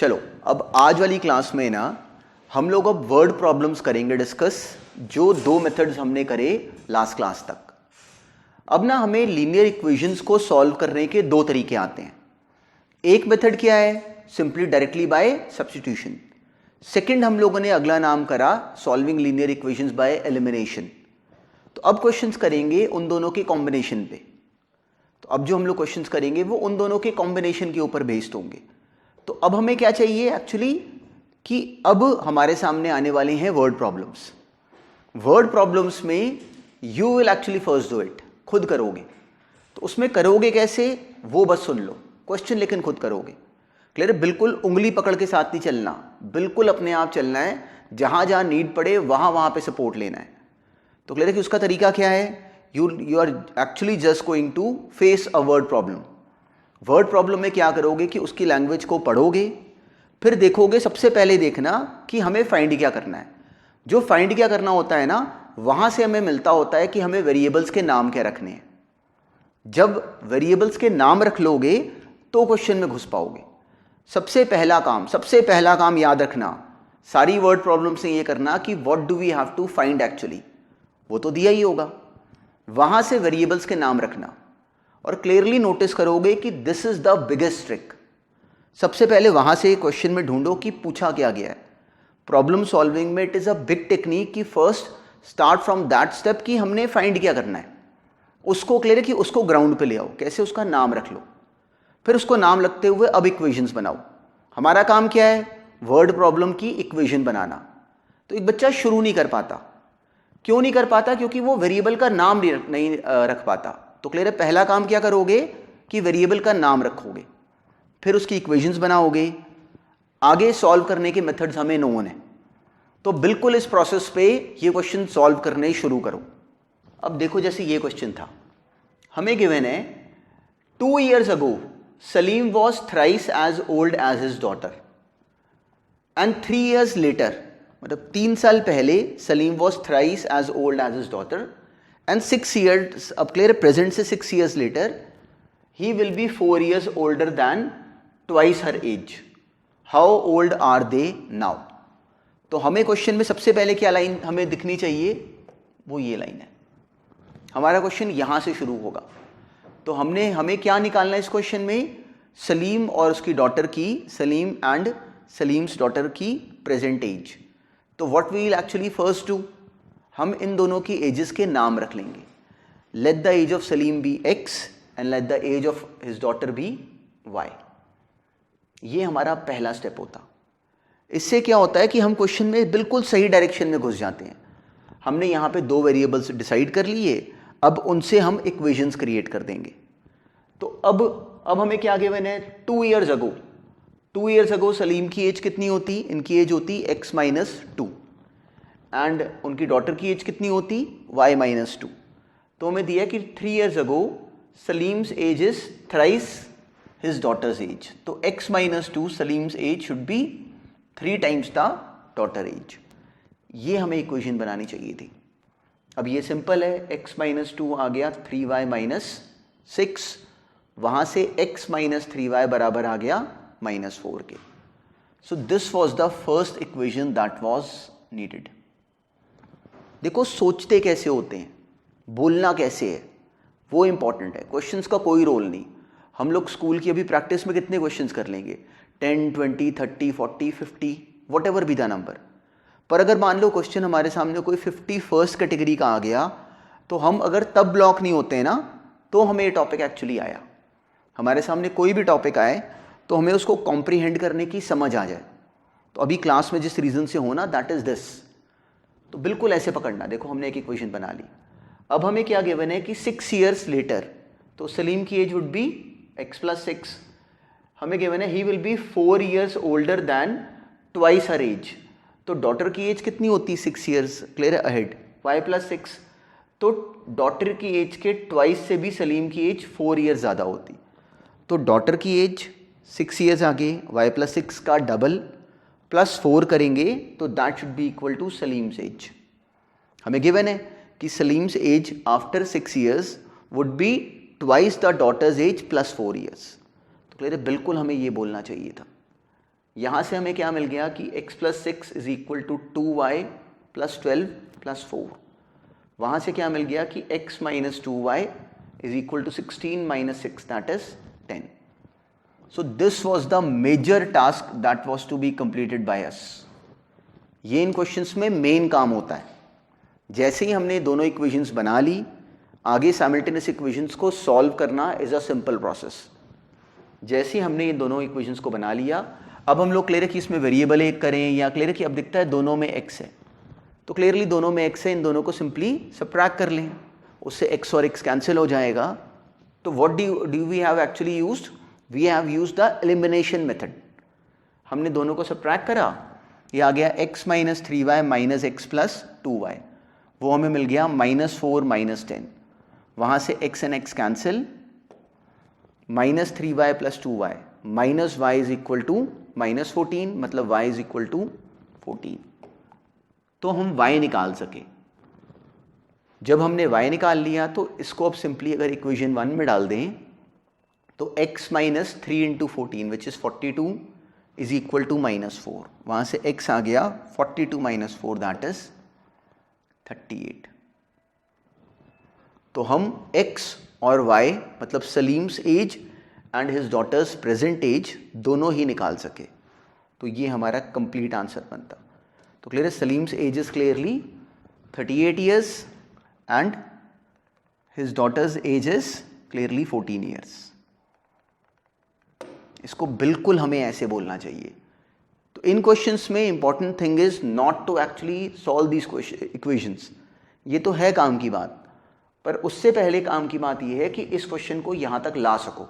चलो अब आज वाली क्लास में ना हम लोग अब वर्ड प्रॉब्लम्स करेंगे डिस्कस, जो दो मेथड्स हमने करे लास्ट क्लास तक। अब ना हमें लीनियर इक्वेशंस को सॉल्व करने के दो तरीके आते हैं। एक मेथड क्या है, simply directly by substitution. Second हम लोगों ने अगला नाम करा solving linear equations by elimination. तो अब क्वेश्चंस करेंगे उन दोनों के कॉम्बिनेशन पे। तो अब जो हम लोग क्वेश्चंस करेंगे वो उन दोनों के कॉम्बिनेशन के ऊपर बेस्ड होंगे। तो अब हमें क्या चाहिए एक्चुअली कि अब हमारे सामने आने वाले हैं वर्ड प्रॉब्लम्स। वर्ड प्रॉब्लम्स में you will actually first do it, खुद करोगे। तो उसमें करोगे कैसे वो बस सुन लो क्वेश्चन, लेकिन खुद करोगे। क्लियर है? बिल्कुल उंगली पकड़ के साथ नहीं चलना, बिल्कुल अपने आप चलना है। जहां जहां नीड पड़े वहां वहां पे सपोर्ट लेना है। तो क्लियर है कि उसका तरीका क्या है, you are actually just going to face a word problem. Word problem में क्या करोगे कि उसकी लैंग्वेज को पढ़ोगे, फिर देखोगे। सबसे पहले देखना कि हमें फाइंड क्या करना है। जो फाइंड क्या करना होता है ना, वहां से हमें मिलता होता है कि हमें वेरिएबल्स के नाम क्या रखने हैं। जब वेरिएबल्स के नाम रख लोगे तो क्वेश्चन में घुस पाओगे। सबसे पहला काम याद रखना सारी वर्ड प्रॉब्लम से ये करना कि what do we have to find actually, वो तो दिया ही होगा। वहां से वेरिएबल्स के नाम रखना और क्लियरली नोटिस करोगे कि this is the biggest trick. सबसे पहले वहां से क्वेश्चन में ढूंढो कि पूछा क्या गया है। प्रॉब्लम सॉल्विंग में it is a big technique कि first start from that step कि हमने फाइंड क्या करना है। उसको क्लियर है कि उसको ग्राउंड पे ले आओ, कैसे, उसका नाम रख लो। फिर उसको नाम लगते हुए अब इक्वेशंस बनाओ। हमारा काम क्या है, वर्ड प्रॉब्लम की इक्वेशन बनाना। तो एक बच्चा शुरू नहीं कर पाता। क्यों नहीं कर पाता? क्योंकि वो वेरिएबल का नाम नहीं रख पाता। तो क्लियर है, पहला काम क्या करोगे कि वेरिएबल का नाम रखोगे, फिर उसकी इक्वेशंस बनाओगे। आगे सॉल्व करने के मेथड्स हमें नोन है। तो बिल्कुल इस प्रोसेस पे ये क्वेश्चन सॉल्व करने शुरू करो। अब देखो, जैसे ये क्वेश्चन था, हमें गिवन है 2 years ago Salim was thrice as old as his daughter and 3 years later, मतलब 3 साल पहले Salim was thrice as old as his daughter and 6 years, अब क्लियर प्रेजेंट से 6 years later he will be 4 years older than twice her age. How old are they now? तो हमें question में सबसे पहले क्या लाइन हमें दिखनी चाहिए, वो ये लाइन है। हमारा क्वेश्चन यहां से शुरू होगा। तो हमें क्या निकालना है इस क्वेश्चन में, सलीम और उसकी डॉटर की, सलीम एंड सलीम्स डॉटर की प्रेजेंट एज। तो what we will actually first do, हम इन दोनों की एजेस के नाम रख लेंगे। Let the age of Salim be x and let the age of his daughter be y। ये हमारा पहला स्टेप होता। इससे क्या होता है कि हम क्वेश्चन में बिल्कुल सही डायरेक्शन में घुस जाते हैं। हमने यहाँ पे दो वेरिएबल्स डिसाइड कर लिए, अब उनसे हम इक्वेशंस क्रिएट कर देंगे। तो अब हमें क्या गिवन है, 2 years ago सलीम की एज कितनी होती, इनकी एज होती x - 2 एंड उनकी डॉटर की एज कितनी होती y - 2। तो हमें दिया कि 3 years ago Salim's age is thrice his daughter's age. तो x - 2 Salim's age should be 3 times the daughter age. ये हमें इक्वेशन बनानी चाहिए थी। अब ये सिंपल है, x - 2 आ गया 3y - 6, वहां से x - 3y बराबर आ गया -4 के। So this was the first equation that was needed. देखो सोचते कैसे होते हैं, बोलना कैसे है, वो इंपॉर्टेंट है। क्वेश्चंस का कोई रोल नहीं। हम लोग स्कूल की अभी प्रैक्टिस में कितने क्वेश्चंस कर लेंगे, 10, 20, 30, 40, 50, what ever be the number. पर अगर मान लो क्वेश्चन हमारे सामने कोई 51st कैटेगरी का आ गया, तो हम अगर तब ब्लॉक नहीं होते हैं ना, तो हमें ये टॉपिक एक्चुअली आया। हमारे सामने कोई भी टॉपिक आए तो हमें उसको कॉम्प्रीहेंड करने की समझ आ जाए। तो अभी क्लास में जिस रीजन से होना, दैट इज दिस। तो बिल्कुल ऐसे पकड़ना। देखो हमने एक इक्वेशन बना ली। अब हमें क्या गिवन है कि 6 years later, तो सलीम की एज वुड बी x + 6। हमें गिवन है he will be 4 years older than twice her age। तो डॉटर की एज कितनी होती, 6 years क्लियर अहेड, y + 6। तो डॉटर की एज के ट्वाइस से भी सलीम की एज 4 years ज़्यादा होती। तो डॉटर की एज 6 years आगे, y + 6 का डबल +4 करेंगे तो that should be equal to Salim's age. हमें गिवन है कि Salim's age after 6 years would be twice the daughter's age +4 years। तो क्लियर है, बिल्कुल हमें ये बोलना चाहिए था। यहाँ से हमें क्या मिल गया कि x plus 6 is equal to 2y plus 12 plus 4। वहाँ से क्या मिल गया कि x minus 2y is equal to 16 minus 6 that is 10। So this was the major task that was to be completed by us. ये इन क्वेश्चंस में main काम होता है। जैसे ही हमने दोनों इक्वेशंस बना ली, आगे साइमल्टेनियस इक्वेशंस को सॉल्व करना इज अ सिंपल प्रोसेस। जैसे ही हमने ये दोनों इक्वेशंस को बना लिया, अब हम लोग क्लियर है कि इसमें वेरिएबल एक करें या क्लियर है कि अब दिखता है दोनों में x है, तो क्लियरली दोनों में x है, इन दोनों को सिंपली सबट्रैक्ट कर लें, उससे x और x कैंसिल हो जाएगा। तो what do we have actually used? We have used the elimination method. हमने दोनों को subtract करा, ये आ गया x minus 3y minus x plus 2y, वो हमें मिल गया माइनस 4 माइनस 10। वहाँ से x and x cancel, minus 3y plus 2y minus y is equal to minus 14, मतलब y इज इक्वल टू 14। तो हम y निकाल सके। जब हमने y निकाल लिया तो इसको अब सिंपली अगर इक्वेशन 1 में डाल दें तो x minus 3 into 14 which is 42 is equal to minus 4। वहाँ से x आ गया 42 माइनस 4 दैट इज 38। तो हम x और y मतलब Salim's age and his daughter's present age दोनों ही निकाल सके, तो ये हमारा कंप्लीट आंसर बनता। तो क्लियर है, Salim's age is clearly 38 years and his daughter's age is clearly 14 years. इसको बिल्कुल हमें ऐसे बोलना चाहिए। तो इन क्वेश्चंस में important thing is not to actually solve these equations, ये तो है काम की बात, पर उससे पहले काम की बात ये है कि इस क्वेश्चन को यहां तक ला सको।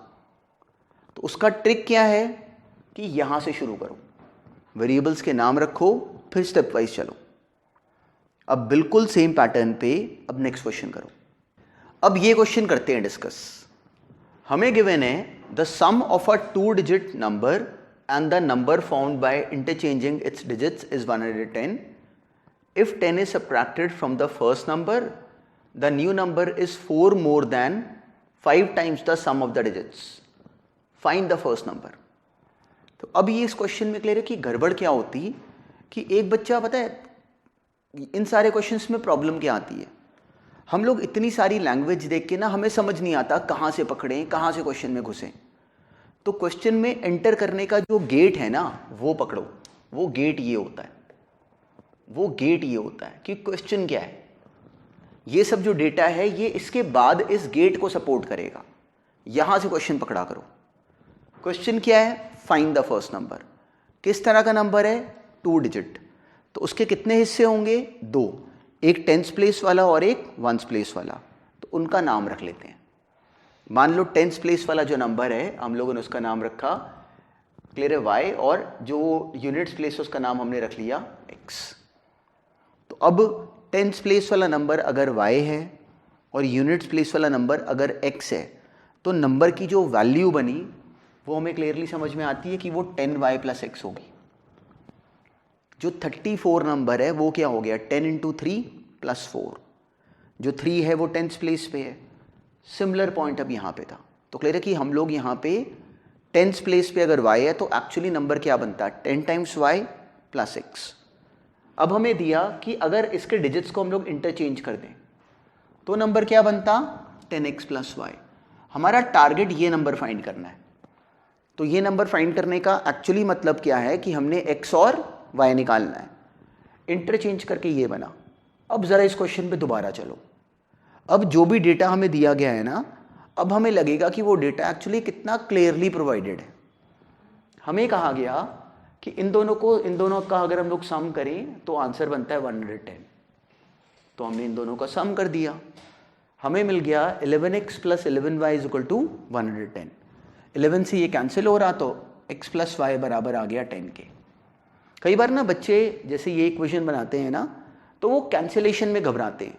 तो उसका ट्रिक क्या है कि यहां से शुरू करो, वेरिएबल्स के नाम रखो, फिर स्टेप वाइज चलो। अब बिल्कुल सेम पैटर्न पे अब नेक्स्ट क्वेश्चन करो। अब ये क्वेश्चन करते हैं डिस्कस। हमें गिवन है the sum of a 2-digit number and the number found by interchanging its digits is 110. If 10 is subtracted from the first number, the new number is 4 more than 5 times the sum of the digits. Find the first number. तो अब ये इस question में clear है कि गड़बड़ क्या होती कि एक बच्चा, पता है इन सारे क्वेश्चंस में प्रॉब्लम क्या आती है, हम लोग इतनी सारी लैंग्वेज देख के ना हमें समझ नहीं आता कहाँ से पकड़ें, कहाँ से क्वेश्चन में घुसें। तो क्वेश्चन में एंटर करने का जो गेट है ना वो पकड़ो। वो गेट ये होता है, वो गेट ये होता है कि क्वेश्चन क्या है, ये सब जो डेटा है ये इसके बाद इस गेट को सपोर्ट करेगा। यहां से क्वेश्चन पकड़ा करो। क्वेश्चन क्या है? Find the first number. किस तरह का नंबर है? 2 डिजिट। तो उसके कितने हिस्से होंगे? 2, एक टेंस प्लेस वाला और एक वंस प्लेस वाला। तो उनका नाम रख लेते हैं। मान लो टेंस प्लेस वाला जो नंबर है हम लोगों ने उसका नाम रखा क्लियर है y, और जो यूनिट्स प्लेस उसका नाम हमने रख लिया x। तो अब टेंस प्लेस वाला नंबर अगर y है और यूनिट्स प्लेस वाला नंबर अगर x है, तो नंबर की जो वैल्यू बनी वो हमें क्लियरली समझ में आती है कि वो 10y प्लस x होगी। जो 34 नंबर है वो क्या हो गया? 10 इंटू 3 प्लस 4। जो 3 है वो टेंस प्लेस पे है। सिमिलर पॉइंट अब यहाँ पे था। तो क्लियर है कि हम लोग यहाँ पे टेंस प्लेस पे अगर y है तो एक्चुअली नंबर क्या बनता है? 10 टाइम्स y प्लस x। अब हमें दिया कि अगर इसके डिजिट्स को हम लोग इंटरचेंज कर दें तो नंबर क्या बनता? 10x plus y। हमारा टारगेट ये नंबर फाइंड करना है। तो ये नंबर फाइंड करने का एक्चुअली मतलब क्या है कि हमने x और y निकालना है। इंटरचेंज करके ये बना। अब ज़रा इस क्वेश्चन पे दोबारा चलो। अब जो भी डेटा हमें दिया गया है ना, अब हमें लगेगा कि वो डेटा एक्चुअली कितना क्लियरली प्रोवाइडेड है। हमें कहा गया कि इन दोनों का अगर हम लोग सम करें तो आंसर बनता है 110। तो हमने इन दोनों का सम कर दिया, हमें मिल गया 11x plus 11y is equal to 110। 11 से ये कैंसिल हो रहा तो x प्लस वाई बराबर आ गया 10 के। कई बार ना बच्चे जैसे ये इक्वेशन बनाते हैं ना तो वो कैंसिलेशन में घबराते हैं।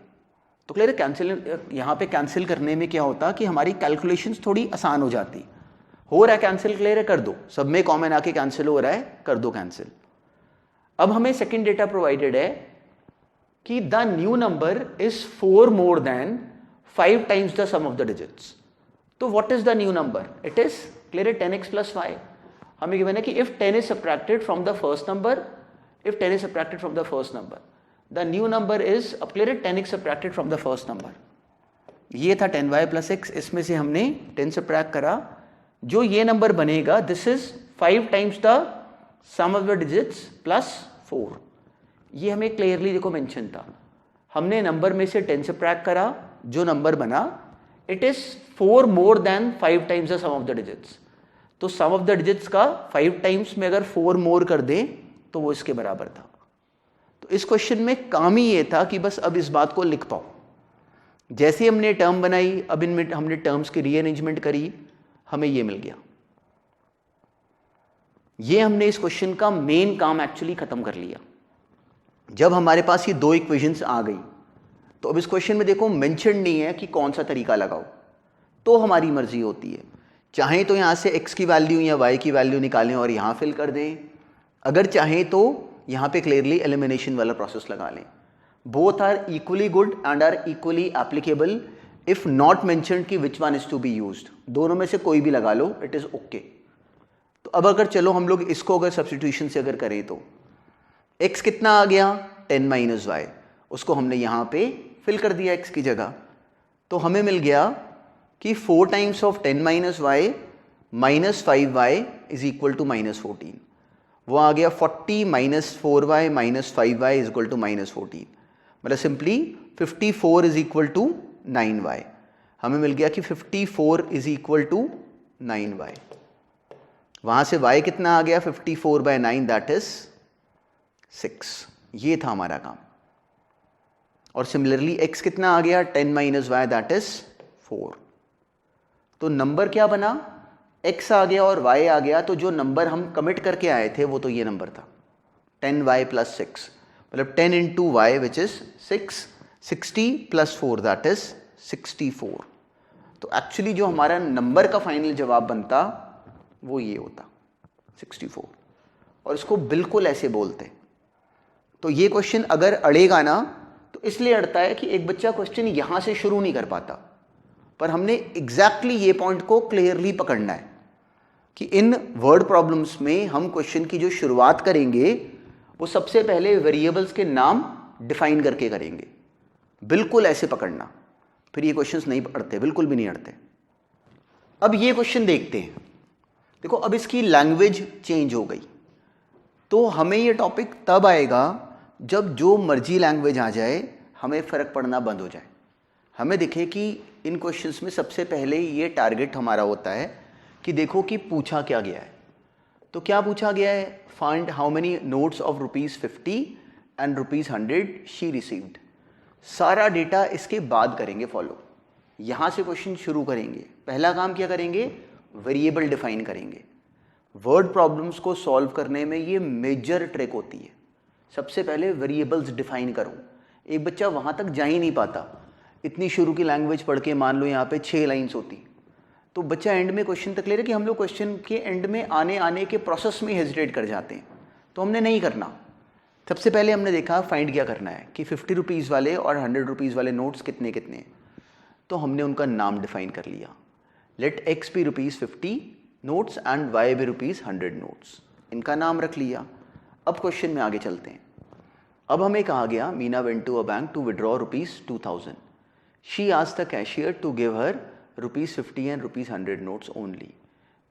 तो क्लियर है, कैंसिल यहाँ पे कैंसिल करने में क्या होता कि हमारी कैलकुलेशंस थोड़ी आसान हो जाती। हो रहा है कैंसिल, क्लियर है, कर दो। सब में कॉमन आके कैंसिल हो रहा है, कर दो कैंसिल। अब हमें सेकंड डेटा प्रोवाइडेड है कि the new number is 4 more than 5 times the sum of the digits. तो what is the new number? It is clear है 10x प्लस y। हमें गिवन है कि if 10 is subtracted from the first number, if 10 is subtracted from the first number, the new number is, अब clear है 10x subtracted from the first number, ये था 10y plus x, इसमें से हमने 10 सब्ट्रैक्ट करा, जो ये नंबर बनेगा this is 5 times the sum of the digits plus 4, ये हमें क्लियरली देखो मेंशन था, हमने नंबर में से 10 सब्ट्रैक्ट करा, जो नंबर बना it is 4 more than 5 times the sum of the digits, तो सम ऑफ द डिजिट्स का 5 टाइम्स में अगर 4 मोर कर दें तो वो इसके बराबर था। तो इस क्वेश्चन में काम ही ये था कि बस अब इस बात को लिख पाओ, जैसे हमने टर्म बनाई, अब इनमें हमने टर्म्स की रीअरेंजमेंट करी, हमें ये मिल गया, ये हमने इस क्वेश्चन का मेन काम एक्चुअली खत्म कर लिया। जब हमारे पास ये दो इक्वेशंस आ गई तो अब इस क्वेश्चन में देखो मेंशन नहीं है कि कौन सा तरीका लगाओ, तो हमारी मर्जी होती है, चाहे तो यहां से x की वैल्यू या y की वैल्यू निकालें और यहां फिल कर दें, अगर चाहें तो यहां पे क्लियरली एलिमिनेशन वाला प्रोसेस लगा लें। Both are equally good and are equally applicable if not mentioned कि which one is to be used, दोनों में से कोई भी लगा लो, इट इज ओके। तो अब अगर चलो हम लोग इसको अगर सब्स्टिट्यूशन से अगर करें तो x कितना आ गया 10 माइनस वाई, उसको हमने यहाँ पे फिल कर दिया x की जगह, तो हमें मिल गया कि 4 times of 10 minus y minus 5y is equal to minus 14, वो आ गया 40 minus 4y minus 5y is equal to minus 14, मतलब simply 54 is equal to 9y, हमें मिल गया कि 54 इज इक्वल टू 9y, वहां से y कितना आ गया 54 बाय 9 दैट इज 6, ये था हमारा काम। और सिमिलरली x कितना आ गया 10 माइनस वाई दैट इज 4, तो नंबर क्या बना x आ गया और y आ गया, तो जो नंबर हम कमिट करके आए थे वो तो ये नंबर था 10y प्लस 6, मतलब 10 into y which is 6, 60 plus 4 that is 64, तो एक्चुअली जो हमारा नंबर का फाइनल जवाब बनता वो ये होता 64, और इसको बिल्कुल ऐसे बोलते। तो ये क्वेश्चन अगर अड़ेगा ना तो इसलिए अड़ता है कि एक बच्चा क्वेश्चन यहां से शुरू नहीं कर पाता, पर हमने एग्जैक्टली ये पॉइंट को क्लियरली पकड़ना है कि इन वर्ड प्रॉब्लम्स में हम क्वेश्चन की जो शुरुआत करेंगे वो सबसे पहले वेरिएबल्स के नाम डिफाइन करके करेंगे, बिल्कुल ऐसे पकड़ना, फिर ये क्वेश्चंस नहीं अड़ते, बिल्कुल भी नहीं अड़ते। अब ये क्वेश्चन देखते हैं, देखो अब इसकी लैंग्वेज चेंज हो गई, तो हमें ये टॉपिक तब आएगा जब जो मर्जी लैंग्वेज आ जाए हमें फ़र्क पड़ना बंद हो जाए। हमें दिखे कि इन क्वेश्चंस में सबसे पहले ये टारगेट हमारा होता है कि देखो कि पूछा क्या गया है। तो क्या पूछा गया है, find how many notes of ₹50 and ₹100 she received. सारा डेटा इसके बाद करेंगे फॉलो, यहाँ से क्वेश्चन शुरू करेंगे। पहला काम क्या करेंगे, वेरिएबल डिफाइन करेंगे। वर्ड प्रॉब्लम्स को सॉल्व करने में ये मेजर ट्रिक होती है, सबसे पहले वेरिएबल्स डिफाइन करो। एक बच्चा वहाँ तक जा ही नहीं पाता, इतनी शुरू की लैंग्वेज पढ़ के मान लो यहाँ पे 6 लाइन्स होती, तो बच्चा एंड में क्वेश्चन तक ले रहे कि हम लोग क्वेश्चन के एंड में आने के प्रोसेस में हेजिटेट कर जाते हैं, तो हमने नहीं करना। सबसे पहले हमने देखा फाइंड क्या करना है कि ₹50 वाले और ₹100 वाले नोट्स कितने कितने, तो हमने उनका नाम डिफाइन कर लिया। Let x be ₹50 notes and y be ₹100 notes, इनका नाम रख लिया। अब क्वेश्चन में आगे चलते हैं। अब हमें कहा गया Meena went to a bank to withdraw ₹2000, she asked the cashier to give her ₹50 and ₹100 notes only.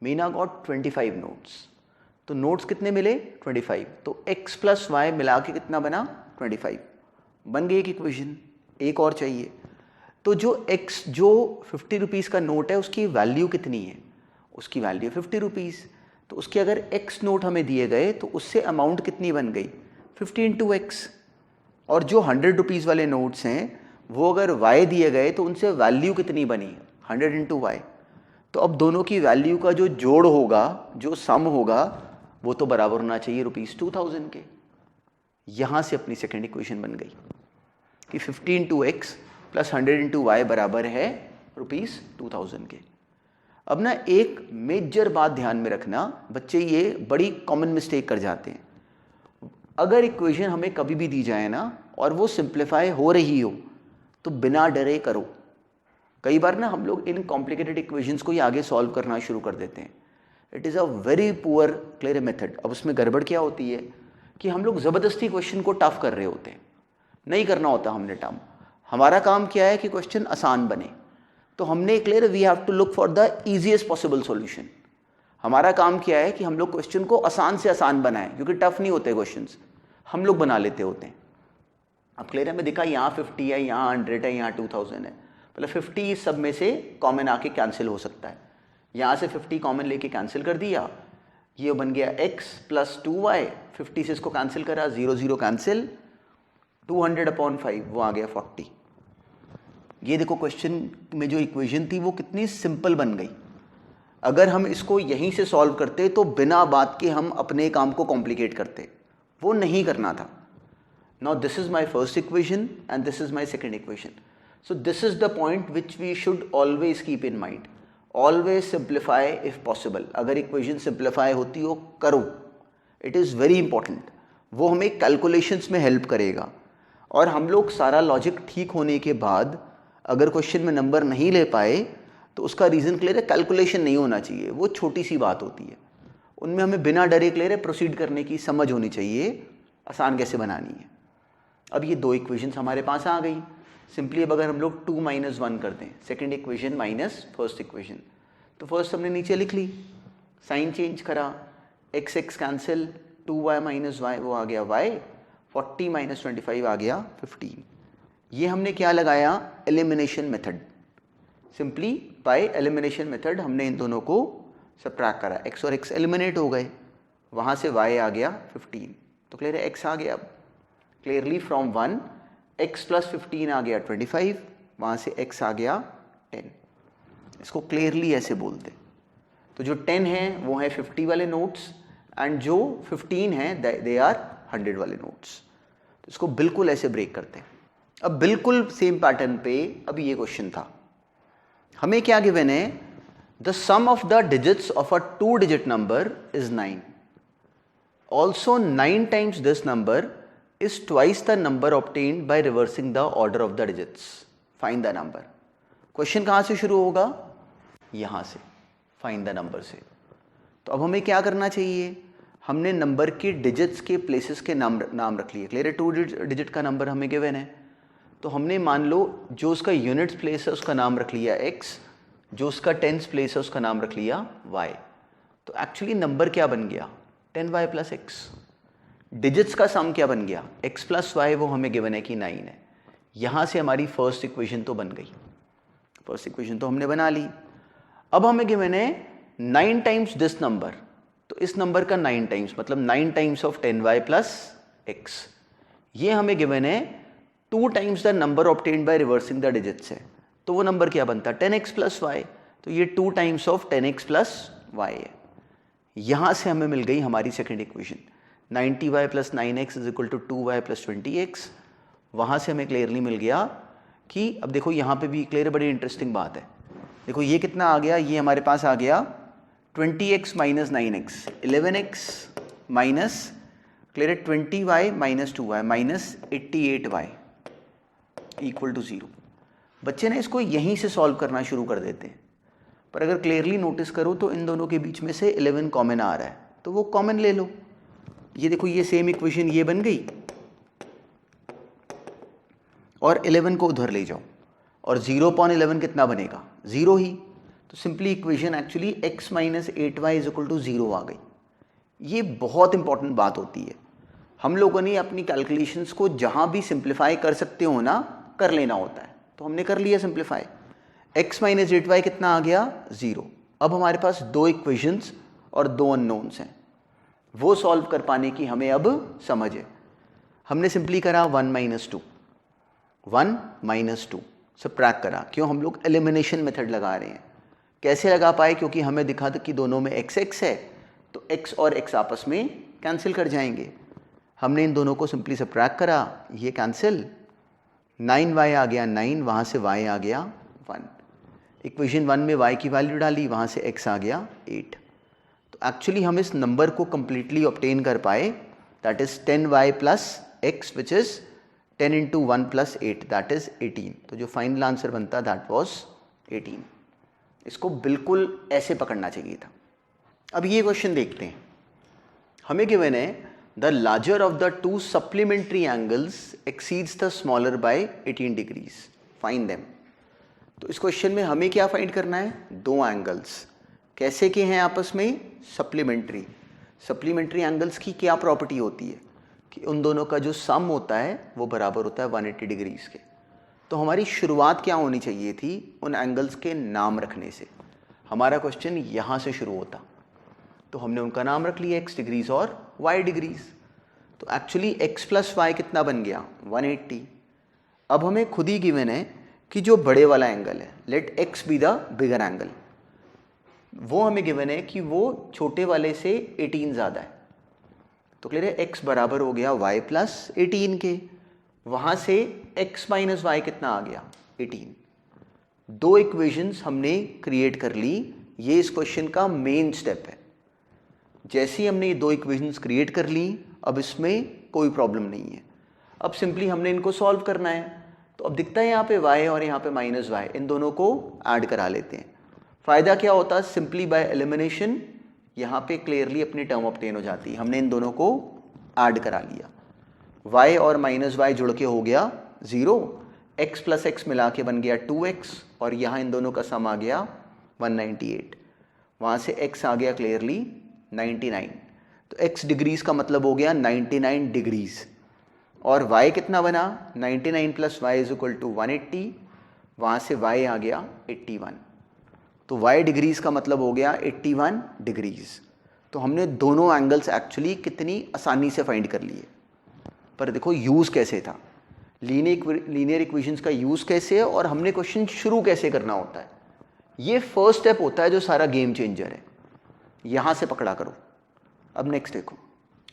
Meena got 25 notes, तो नोट्स कितने मिले 25, तो x प्लस वाई मिला के कितना बना 25, बन गई एक इक्वेशन। एक और चाहिए, तो जो x जो ₹50 का नोट है उसकी वैल्यू कितनी है, उसकी वैल्यू ₹50, तो उसके अगर x नोट हमें दिए गए तो उससे अमाउंट कितनी बन गई 50 इंटू x। और जो ₹100 वाले नोट्स हैं वो अगर y दिए गए तो उनसे वैल्यू कितनी बनी 100 इंटू वाई। तो अब दोनों की वैल्यू का जो जोड़ होगा, जो सम होगा, वो तो बराबर होना चाहिए ₹2000 के। यहाँ से अपनी सेकेंड इक्वेशन बन गई कि 50 into x plus 100 into y बराबर है ₹2000 के। अब ना एक मेजर बात ध्यान में रखना, बच्चे ये बड़ी कॉमन मिस्टेक कर जाते हैं। अगर इक्वेशन हमें कभी भी दी जाए ना और वो सिंप्लीफाई हो रही हो तो बिना डरे करो। कई बार ना हम लोग इन कॉम्प्लिकेटेड इक्वेशंस को ही आगे सॉल्व करना शुरू कर देते हैं, it is a very poor clear method. अब उसमें गड़बड़ क्या होती है कि हम लोग ज़बरदस्ती क्वेश्चन को टफ कर रहे होते हैं, नहीं करना होता हमने टफ। हमारा काम क्या है कि क्वेश्चन आसान बने, तो हमने clear we have to look for the easiest possible solution. हमारा काम क्या है कि हम लोग क्वेश्चन को आसान से आसान बनाएं, क्योंकि टफ नहीं होते क्वेश्चंस, हम लोग बना लेते होते हैं। अब क्लियर है, मैं दिखा यहाँ 50 है, यहाँ 100 है, यहाँ 2000 है, मतलब 50 सब में से कॉमन आके कैंसिल हो सकता है। यहाँ से 50 कॉमन लेके कैंसिल कर दिया, ये बन गया x प्लस 2y, 50 से इसको कैंसिल करा, 0 0 कैंसिल, 200/5 वो आ गया 40। ये देखो क्वेश्चन में जो इक्वेशन थी वो कितनी सिंपल बन गई। अगर हम इसको यहीं से सॉल्व करते तो बिना बात के हम अपने काम को कॉम्प्लिकेट करते, वो नहीं करना था। Now this is my first equation and this is my second equation. So this is the point which we should always keep in mind. Always simplify if possible. अगर equation simplify होती हो करो, it is very important. वो हमें calculations में help करेगा। और हम लोग सारा लॉजिक ठीक होने के बाद अगर क्वेश्चन में नंबर नहीं ले पाए तो उसका रीज़न क्लियर है, कैलकुलेशन नहीं होना चाहिए, वो छोटी सी बात होती है। उनमें हमें बिना डरे क्लियर है प्रोसीड करने की समझ होनी चाहिए, आसान कैसे बनानी है। अब ये दो इक्वेशंस हमारे पास आ गई। सिंपली अब अगर हम लोग 2 - 1 कर दें, second equation minus first equation, तो फर्स्ट हमने नीचे लिख ली, साइन चेंज करा, x x cancel, 2y - y वो आ गया y, 40 - 25 आ गया 15। ये हमने क्या लगाया, elimination method. Simply by elimination method हमने इन दोनों को सबट्रैक्ट करा, x और x एलिमिनेट हो गए, वहाँ से y आ गया 15, तो क्लियर है x आ गया। क्लियरली फ्रॉम 1 x प्लस 15 आ गया 25, वहाँ से x आ गया 10। इसको क्लियरली ऐसे बोलते। तो जो 10 है वो है 50 वाले नोट्स एंड जो 15 है दे आर 100 वाले नोट्स। तो इसको बिल्कुल ऐसे ब्रेक करते हैं। अब बिल्कुल सेम पैटर्न पे अब ये क्वेश्चन था, हमें क्या गिवन है, the sum of the digits of a 2 digit number is 9, also 9 times this number is twice the number obtained by reversing the order of the digits. Find the number. Question कहाँ से शुरू होगा, यहाँ से, find the number से। तो अब हमें क्या करना चाहिए, हमने नंबर के डिजिट्स के प्लेसेस के नाम रख लिए। क्लियर है, 2 डिजिट का नंबर हमें गिवन है, तो हमने मान लो जो उसका यूनिट्स प्लेस है उसका नाम रख लिया x, जो उसका टेंस प्लेस है उसका नाम रख लिया y। तो एक्चुअली नंबर क्या बन गया, 10y प्लस x। डिजिट्स का सम क्या बन गया, x प्लस वाई, वो हमें गिवन है कि 9 है। यहाँ से हमारी फर्स्ट इक्वेशन तो बन गई, फर्स्ट इक्वेशन तो हमने बना ली। अब हमें गिवन है 9 टाइम्स दिस नंबर, तो इस नंबर का 9 टाइम्स मतलब 9 times of 10y plus x। ये हमें गिवन है 2 times the number obtained by reversing the digits है, तो वो नंबर क्या बनता, 10x प्लस वाई। तो ये 2 times of 10x plus Y है। यहाँ से हमें मिल गई हमारी second equation, 90y plus 9x is equal to 2y plus 20x। वहाँ से हमें क्लियरली मिल गया कि अब देखो यहाँ पे भी क्लियर बड़ी इंटरेस्टिंग बात है। देखो ये कितना आ गया, ये हमारे पास आ गया 20x minus 9x, 11x minus clear 20y minus 2y minus 88y equal to 0। बच्चे ने इसको यहीं से सॉल्व करना शुरू कर देते हैं, पर अगर क्लियरली नोटिस करो तो इन दोनों के बीच में से 11 कॉमन आ रहा है, तो वो कॉमन ले लो। ये देखो ये सेम इक्वेशन ये बन गई और 11 को उधर ले जाओ और 0/11 कितना बनेगा, 0 ही। तो simply equation actually x minus 8y is equal to 0 आ गई। ये बहुत इंपॉर्टेंट बात होती है, हम लोगों ने अपनी कैलकुलेशंस को जहाँ भी सिंप्लीफाई कर सकते हो ना कर लेना होता है, तो हमने कर लिया सिंप्लीफाई। x माइनस 8y कितना आ गया, 0। अब हमारे पास 2 इक्वेशंस और 2 अननोन्स हैं, वो सॉल्व कर पाने की हमें अब समझ है। हमने सिंपली करा 1 माइनस 2, 1 माइनस 2 सबट्रैक्ट करा। क्यों, हम लोग एलिमिनेशन मेथड लगा रहे हैं। कैसे लगा पाए, क्योंकि हमें दिखा था कि दोनों में x x है, तो x और x आपस में कैंसिल कर जाएंगे। हमने इन दोनों को सिंपली सबट्रैक्ट करा, ये कैंसिल, 9y आ गया 9, वहाँ से y आ गया 1। इक्वेशन 1 में y की वैल्यू डाली, वहाँ से x आ गया 8। तो एक्चुअली हम इस नंबर को कंप्लीटली ऑब्टेन कर पाए, that is 10y plus x which is 10 into 1 plus 8 that is 18। तो जो फाइनल आंसर बनता दैट वॉज 18। इसको बिल्कुल ऐसे पकड़ना चाहिए था। अब ये क्वेश्चन देखते हैं, हमें गिवन है the larger of the two supplementary angles exceeds the smaller by 18 degrees, find them. तो इस क्वेश्चन में हमें क्या फाइंड करना है, दो एंगल्स कैसे के हैं आपस में, सप्लीमेंट्री। सप्लीमेंट्री एंगल्स की क्या प्रॉपर्टी होती है कि उन दोनों का जो सम होता है वो बराबर होता है 180 डिग्रीज के। तो हमारी शुरुआत क्या होनी चाहिए थी, उन एंगल्स के नाम रखने से। हमारा क्वेश्चन यहाँ से शुरू होता, तो हमने उनका नाम रख लिया x डिग्रीज और y डिग्रीज। तो एक्चुअली x प्लस वाई कितना बन गया, 180। अब हमें खुद ही गिवन है कि जो बड़े वाला एंगल है, let x be the bigger angle, वो हमें गिवन है कि वो छोटे वाले से 18 ज़्यादा है। तो क्लियर है, x बराबर हो गया y प्लस 18 के, वहाँ से x माइनस वाई कितना आ गया, 18। दो इक्वेशंस हमने क्रिएट कर ली, ये इस क्वेश्चन का मेन स्टेप है। जैसे ही हमने ये दो इक्वेशंस क्रिएट कर ली, अब इसमें कोई प्रॉब्लम नहीं है। अब सिंपली हमने इनको सॉल्व करना है। तो अब दिखता है यहाँ पे y और यहाँ पे माइनस वाई, इन दोनों को ऐड करा लेते हैं। फ़ायदा क्या होता है, सिंपली बाय एलिमिनेशन यहाँ पे क्लियरली अपनी टर्म ऑब्टेन हो जाती है। हमने इन दोनों को ऐड करा लिया, y और माइनस वाई जुड़ के हो गया 0, x प्लस एक्स मिला के बन गया 2x, और यहाँ इन दोनों का सम आ गया 198। वहाँ से x आ गया क्लियरली 99। तो x डिग्रीज का मतलब हो गया 99 डिग्रीज, और y कितना बना, 99 plus y is equal to 180, वहाँ से y आ गया 81। तो y डिग्रीज का मतलब हो गया 81 डिग्रीज। तो हमने दोनों एंगल्स एक्चुअली कितनी आसानी से फाइंड कर लिए। पर देखो यूज़ कैसे था, लीनियर इक्वेशंस का यूज़ कैसे है, और हमने क्वेश्चन शुरू कैसे करना होता है। ये फर्स्ट स्टेप होता है जो सारा गेम चेंजर है, यहाँ से पकड़ा करो। अब नेक्स्ट देखो,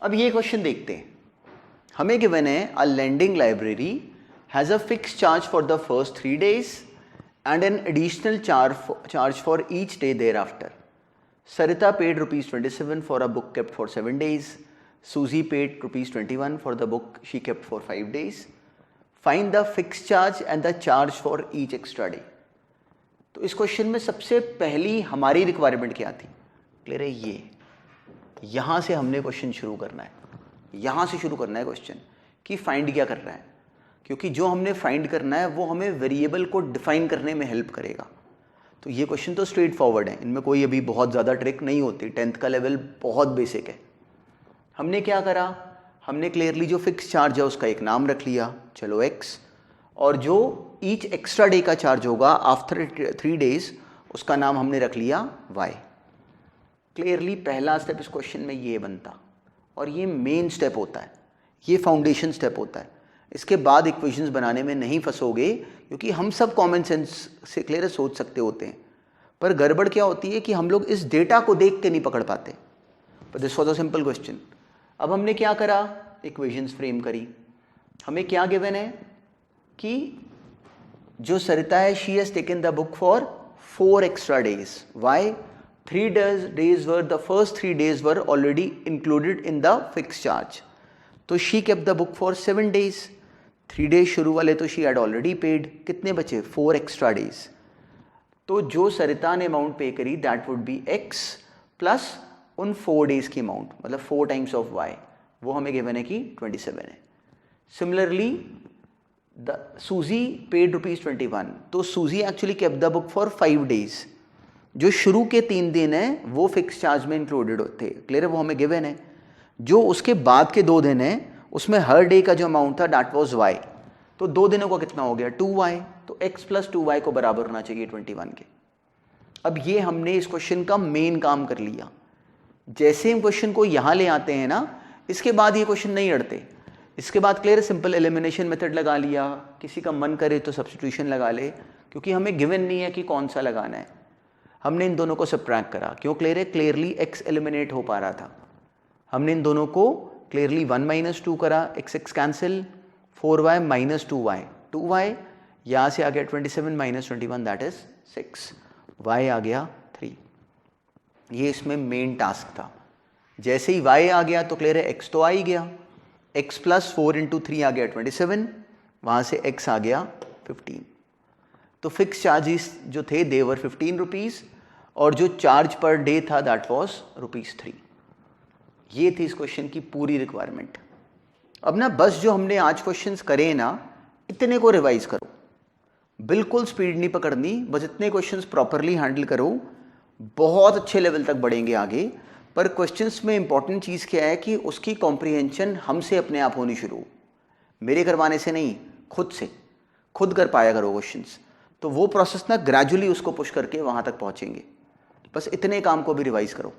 अब ये क्वेश्चन देखते हैं। हमें गिवन है a lending library has a fix charge for the first 3 days and an additional charge for each day thereafter. Sarita paid ₹27 for a book kept for 7 days. Susie paid ₹21 for the book she kept for 5 days. Find the fixed charge and the charge for each extra day. तो इस question में सबसे पहली हमारी requirement क्या थी, clear है, ये यहाँ से हमने क्वेश्चन शुरू करना है। यहाँ से शुरू करना है क्वेश्चन कि फाइंड क्या कर रहा है, क्योंकि जो हमने फाइंड करना है वो हमें वेरिएबल को डिफाइन करने में हेल्प करेगा। तो ये क्वेश्चन तो स्ट्रेट फॉरवर्ड है, इनमें कोई अभी बहुत ज़्यादा ट्रिक नहीं होती, 10th का लेवल बहुत बेसिक है। हमने क्या करा, हमने क्लियरली जो फिक्स चार्ज है उसका एक नाम रख लिया, चलो x, और जो ईच एक्स्ट्रा डे का चार्ज होगा आफ्टर 3 days उसका नाम हमने रख लिया y। क्लियरली पहला स्टेप इस क्वेश्चन में ये बनता, और ये मेन स्टेप होता है, ये फाउंडेशन स्टेप होता है। इसके बाद इक्वेशंस बनाने में नहीं फंसोगे, क्योंकि हम सब कॉमन सेंस से क्लियर सोच सकते होते हैं, पर गड़बड़ क्या होती है कि हम लोग इस डेटा को देख के नहीं पकड़ पाते। पर this was a simple question. अब हमने क्या करा, इक्वेशंस फ्रेम करी। हमें क्या गिवन है कि जो सरिता है she has taken the book for 4 extra days. Why? 3 days were, the first 3 days were already included in the fixed charge. तो she kept the book for 7 days. 3 days शुरू वाले तो she had already paid. कितने बचे, 4 extra days. तो जो सरिता ने amount पे करी that would be x plus उन 4 days की अमाउंट, मतलब 4 times of y, वो हमें गिवन है कि 27 है। सिमिलरली सूजी पेड ₹21, तो सूजी actually kept the book for 5 days। जो शुरू के 3 दिन हैं वो फिक्स चार्ज में इंक्लूडेड थे, क्लियर है, वो हमें गिवन है। जो उसके बाद के 2 दिन हैं उसमें हर डे का जो अमाउंट था दैट वाज y, तो 2 दिनों का कितना हो गया 2y, तो x प्लस 2y को बराबर होना चाहिए 21 के। अब ये हमने इस क्वेश्चन का मेन काम कर लिया। जैसे हम क्वेश्चन को यहाँ ले आते हैं ना, इसके बाद ये क्वेश्चन नहीं अड़ते। इसके बाद क्लियर सिंपल एलिमिनेशन मेथड लगा लिया, किसी का मन करे तो सब्स्टिट्यूशन लगा ले, क्योंकि हमें गिवन नहीं है कि कौन सा लगाना है। हमने इन दोनों को सबट्रैक्ट करा, क्यों, क्लियर है, क्लियरली x एलिमिनेट हो पा रहा था। हमने इन दोनों को क्लियरली 1 - 2 करा, x cancel, 4y - 2y, 2y यहाँ से आ गया 27 - 21 दैट इज 6, y आ गया 3। ये इसमें मेन टास्क था। जैसे ही y आ गया तो क्लियर है x तो आ ही गया, x प्लस 4 × 3 आ गया 27, वहाँ से x आ गया 15। तो फिक्स चार्जेस जो थे दे वर ₹15, और जो चार्ज पर डे था दैट वाज ₹3। ये थी इस क्वेश्चन की पूरी रिक्वायरमेंट। अब ना बस जो हमने आज क्वेश्चंस करे ना, इतने को रिवाइज करो, बिल्कुल स्पीड नहीं पकड़नी, बस इतने क्वेश्चंस प्रॉपरली हैंडल करो, बहुत अच्छे लेवल तक बढ़ेंगे आगे। पर क्वेश्चंस में इंपॉर्टेंट चीज़ क्या है कि उसकी कॉम्प्रिहेंशन हमसे अपने आप होनी शुरू हो, मेरे करवाने से नहीं, खुद से, खुद कर पाया करो क्वेश्चंस। तो वो प्रोसेस ना ग्रेजुअली उसको पुश करके वहाँ तक पहुँचेंगे। बस इतने काम को भी रिवाइज करो।